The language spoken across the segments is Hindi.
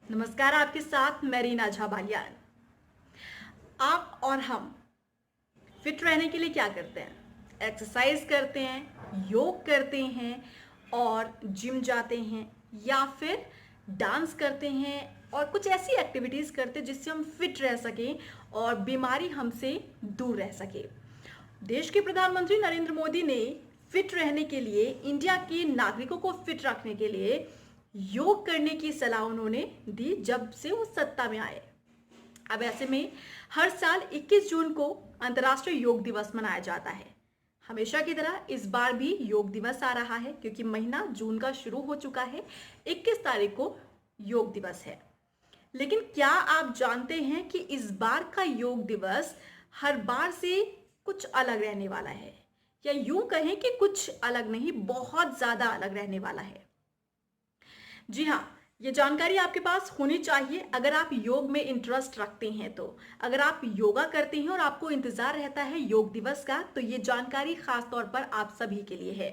नमस्कार, आपके साथ मैं रीना झा बालियान। आप और हम फिट रहने के लिए क्या करते हैं? एक्सरसाइज करते हैं, योग करते हैं और जिम जाते हैं, या फिर डांस करते हैं और कुछ ऐसी एक्टिविटीज़ करते हैं जिससे हम फिट रह सकें और बीमारी हमसे दूर रह सके। देश के प्रधानमंत्री नरेंद्र मोदी ने फिट रहने के लिए, इंडिया के नागरिकों को फिट रखने के लिए योग करने की सलाह उन्होंने दी जब से वो सत्ता में आए। अब ऐसे में हर साल 21 जून को अंतर्राष्ट्रीय योग दिवस मनाया जाता है। हमेशा की तरह इस बार भी योग दिवस आ रहा है, क्योंकि महीना जून का शुरू हो चुका है। 21 तारीख को योग दिवस है। लेकिन क्या आप जानते हैं कि इस बार का योग दिवस हर बार से कुछ अलग रहने वाला है, या यूं कहें कि कुछ अलग नहीं, बहुत ज्यादा अलग रहने वाला है। जी हाँ, ये जानकारी आपके पास होनी चाहिए अगर आप योग में इंटरेस्ट रखते हैं। तो अगर आप योगा करते हैं और आपको इंतजार रहता है योग दिवस का, तो ये जानकारी खास तौर पर आप सभी के लिए है।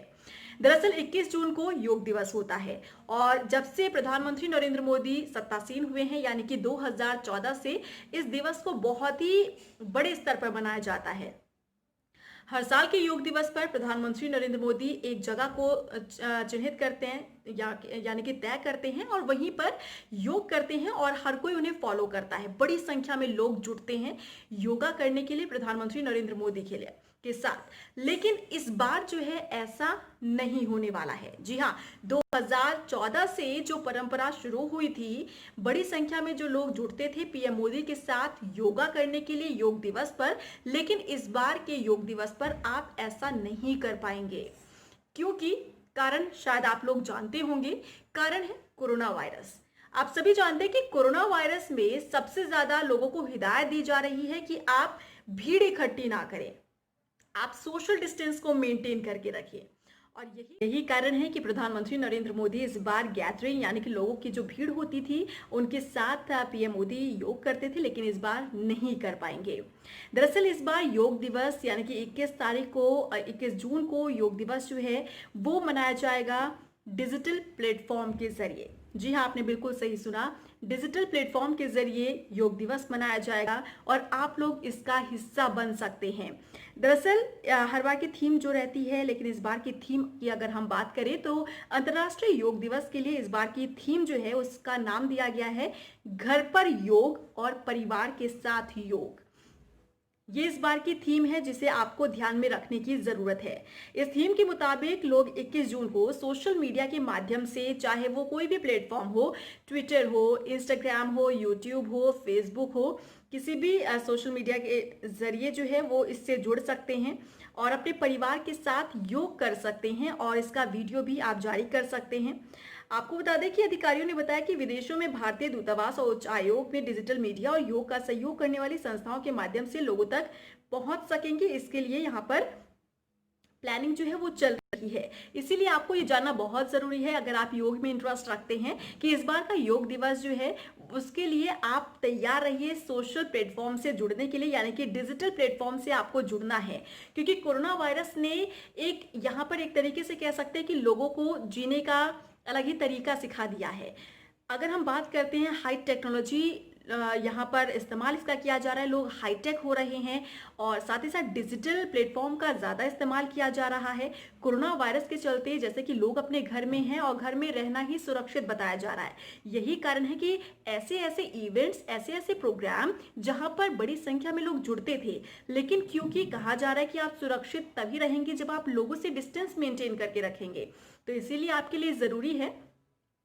दरअसल 21 जून को योग दिवस होता है, और जब से प्रधानमंत्री नरेंद्र मोदी सत्तासीन हुए हैं, यानी कि 2014 से इस दिवस को बहुत ही बड़े स्तर पर मनाया जाता है। हर साल के योग दिवस पर प्रधानमंत्री नरेंद्र मोदी एक जगह को चिन्हित करते हैं, यानी कि तय करते हैं, और वहीं पर योग करते हैं और हर कोई उन्हें फॉलो करता है। बड़ी संख्या में लोग जुटते हैं योगा करने के लिए प्रधानमंत्री नरेंद्र मोदी के साथ। लेकिन इस बार जो है ऐसा नहीं होने वाला है। जी हाँ, 2014 से जो परंपरा शुरू हुई थी, बड़ी संख्या में जो लोग जुड़ते थे पीएम मोदी के साथ योगा करने के लिए योग दिवस पर, लेकिन इस बार के योग दिवस पर आप ऐसा नहीं कर पाएंगे, क्योंकि कारण शायद आप लोग जानते होंगे। कारण है कोरोना वायरस। आप सभी जानते हैं कि कोरोना वायरस में सबसे ज्यादा लोगों को हिदायत दी जा रही है कि आप भीड़ इकट्ठी ना करें, आप सोशल डिस्टेंस को मेंटेन करके रखिए। और यही कारण है कि प्रधानमंत्री नरेंद्र मोदी इस बार गैदरिंग, यानी कि लोगों की जो भीड़ होती थी उनके साथ पीएम मोदी योग करते थे, लेकिन इस बार नहीं कर पाएंगे। दरअसल इस बार योग दिवस यानी कि 21 जून को योग दिवस जो है वो मनाया जाएगा डिजिटल प्लेटफॉर्म के जरिए। जी हाँ, आपने बिल्कुल सही सुना, डिजिटल प्लेटफॉर्म के जरिए योग दिवस मनाया जाएगा और आप लोग इसका हिस्सा बन सकते हैं। दरअसल हर बार की थीम जो रहती है, लेकिन इस बार की थीम की अगर हम बात करें तो अंतर्राष्ट्रीय योग दिवस के लिए इस बार की थीम जो है उसका नाम दिया गया है घर पर योग और परिवार के साथ योग। ये इस बार की थीम है जिसे आपको ध्यान में रखने की जरूरत है। इस थीम के मुताबिक लोग 21 जून को सोशल मीडिया के माध्यम से, चाहे वो कोई भी प्लेटफॉर्म हो, ट्विटर हो, इंस्टाग्राम हो, यूट्यूब हो, फेसबुक हो, किसी भी सोशल मीडिया के जरिए जो है वो इससे जुड़ सकते हैं और अपने परिवार के साथ योग कर सकते हैं, और इसका वीडियो भी आप जारी कर सकते हैं। आपको बता दें कि अधिकारियों ने बताया कि विदेशों में भारतीय दूतावास और उच्च आयोग में डिजिटल मीडिया और योग का सहयोग करने वाली संस्थाओं के माध्यम से लोगों तक पहुंच सकेंगे। इसके लिए यहाँ पर प्लानिंग जो है वो चल रही है। इसीलिए आपको ये जानना बहुत जरूरी है, अगर आप योग में इंटरेस्ट रखते हैं, कि इस बार का योग दिवस जो है उसके लिए आप तैयार रहिए सोशल प्लेटफॉर्म से जुड़ने के लिए, यानी कि डिजिटल प्लेटफॉर्म से आपको जुड़ना है। क्योंकि कोरोना वायरस ने एक यहाँ पर एक तरीके से कह सकते हैं कि लोगों को जीने का अलग ही तरीका सिखा दिया है। अगर हम बात करते हैं हाई टेक्नोलॉजी यहाँ पर इस्तेमाल इसका किया जा रहा है, लोग हाईटेक हो रहे हैं, और साथ ही साथ डिजिटल प्लेटफॉर्म का ज़्यादा इस्तेमाल किया जा रहा है। कोरोना वायरस के चलते जैसे कि लोग अपने घर में हैं और घर में रहना ही सुरक्षित बताया जा रहा है। यही कारण है कि ऐसे ऐसे इवेंट्स, ऐसे ऐसे प्रोग्राम जहाँ पर बड़ी संख्या में लोग जुड़ते थे, लेकिन क्योंकि कहा जा रहा है कि आप सुरक्षित तभी रहेंगे जब आप लोगों से डिस्टेंस मेंटेन करके रखेंगे, तो इसीलिए आपके लिए ज़रूरी है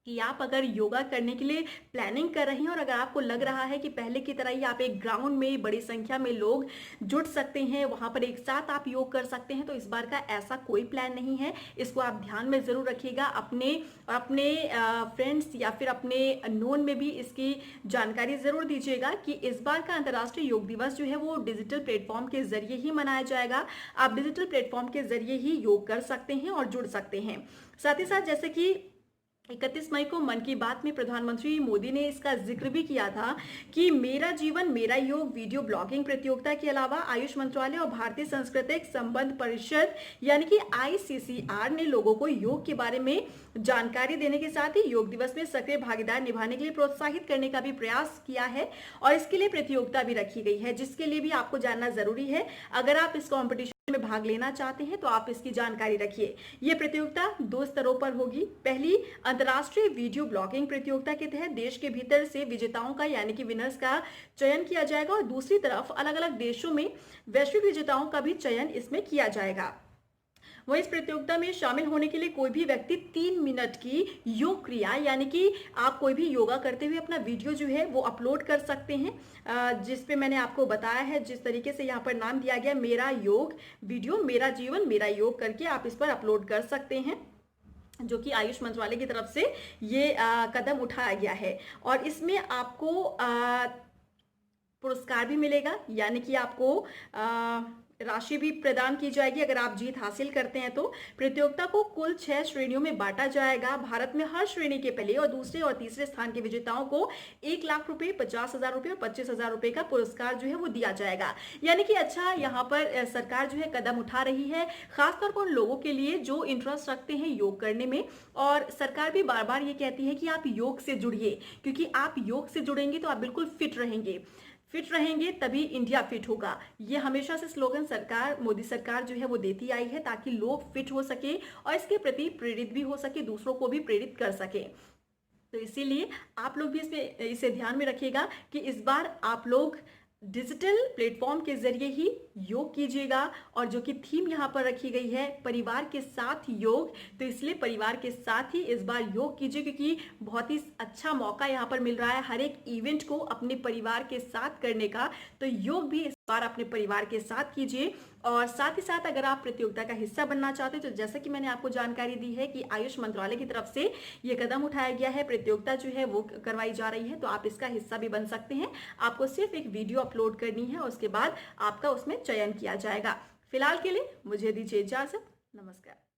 कि आप अगर योगा करने के लिए प्लानिंग कर रहे हैं और अगर आपको लग रहा है कि पहले की तरह ही आप एक ग्राउंड में बड़ी संख्या में लोग जुट सकते हैं, वहां पर एक साथ आप योग कर सकते हैं, तो इस बार का ऐसा कोई प्लान नहीं है। इसको आप ध्यान में ज़रूर रखिएगा, अपने फ्रेंड्स या फिर अपने नोन में भी इसकी जानकारी ज़रूर दीजिएगा कि इस बार का अंतर्राष्ट्रीय योग दिवस जो है वो डिजिटल प्लेटफॉर्म के जरिए ही मनाया जाएगा। आप डिजिटल प्लेटफॉर्म के जरिए ही योग कर सकते हैं और जुड़ सकते हैं। साथ ही साथ जैसे कि 31 मई को मन की बात में प्रधानमंत्री मोदी ने इसका जिक्र भी किया था कि मेरा जीवन मेरा योग वीडियो ब्लॉगिंग प्रतियोगिता के अलावा आयुष मंत्रालय और भारतीय सांस्कृतिक संबंध परिषद यानी कि ICCR ने लोगों को योग के बारे में जानकारी देने के साथ ही योग दिवस में सक्रिय भागीदार निभाने के लिए प्रोत्साहित करने का भी प्रयास किया है और इसके लिए प्रतियोगिता भी रखी गई है, जिसके लिए भी आपको जानना जरूरी है। अगर आप इस कॉम्पिटिशन में भाग लेना चाहते हैं तो आप इसकी जानकारी रखिए। यह प्रतियोगिता 2 स्तरों पर होगी। पहली अंतर्राष्ट्रीय वीडियो ब्लॉगिंग प्रतियोगिता के तहत देश के भीतर से विजेताओं का यानी कि विनर्स का चयन किया जाएगा और दूसरी तरफ अलग अलग देशों में वैश्विक विजेताओं का भी चयन इसमें किया जाएगा। वहीं इस प्रतियोगिता में शामिल होने के लिए कोई भी व्यक्ति 3 मिनट की योग क्रिया यानी कि आप कोई भी योगा करते हुए अपना वीडियो जो है वो अपलोड कर सकते हैं, जिस पे मैंने आपको बताया है, जिस तरीके से यहाँ पर नाम दिया गया मेरा योग वीडियो मेरा जीवन मेरा योग करके आप इस पर अपलोड कर सकते हैं, जो कि आयुष मंत्रालय की तरफ से ये कदम उठाया गया है। और इसमें आपको पुरस्कार भी मिलेगा यानी कि आपको राशि भी प्रदान की जाएगी अगर आप जीत हासिल करते हैं तो। प्रतियोगिता को कुल 6 श्रेणियों में बांटा जाएगा। भारत में हर श्रेणी के पहले और दूसरे और तीसरे स्थान के विजेताओं को 1 लाख रुपए, 50,000 रुपए और 25,000 रुपए का पुरस्कार जो है वो दिया जाएगा। यानी कि अच्छा यहाँ पर सरकार जो है कदम उठा रही है खासतौर पर उन लोगों के लिए जो इंटरेस्ट रखते हैं योग करने में। और सरकार भी बार बार ये कहती है कि आप योग से जुड़िए, क्योंकि आप योग से जुड़ेंगे तो आप बिल्कुल फिट रहेंगे तभी इंडिया फिट होगा। ये हमेशा से स्लोगन सरकार मोदी सरकार जो है वो देती आई है ताकि लोग फिट हो सके और इसके प्रति प्रेरित भी हो सके, दूसरों को भी प्रेरित कर सके। तो इसीलिए आप लोग भी इसे ध्यान में रखिएगा कि इस बार आप लोग डिजिटल प्लेटफॉर्म के जरिए ही योग कीजिएगा। और जो कि थीम यहाँ पर रखी गई है परिवार के साथ योग, तो इसलिए परिवार के साथ ही इस बार योग कीजिए, क्योंकि बहुत ही अच्छा मौका यहाँ पर मिल रहा है हर एक इवेंट को अपने परिवार के साथ करने का। तो योग भी इस बार अपने परिवार के साथ कीजिए। और साथ ही साथ अगर आप प्रतियोगिता का हिस्सा बनना चाहते हैं तो जैसा कि मैंने आपको जानकारी दी है कि आयुष मंत्रालय की तरफ से ये कदम उठाया गया है, प्रतियोगिता जो है वो करवाई जा रही है, तो आप इसका हिस्सा भी बन सकते हैं। आपको सिर्फ एक वीडियो अपलोड करनी है और उसके बाद आपका उसमें चयन किया जाएगा। फिलहाल के लिए मुझे दीजिए इजाजत। नमस्कार।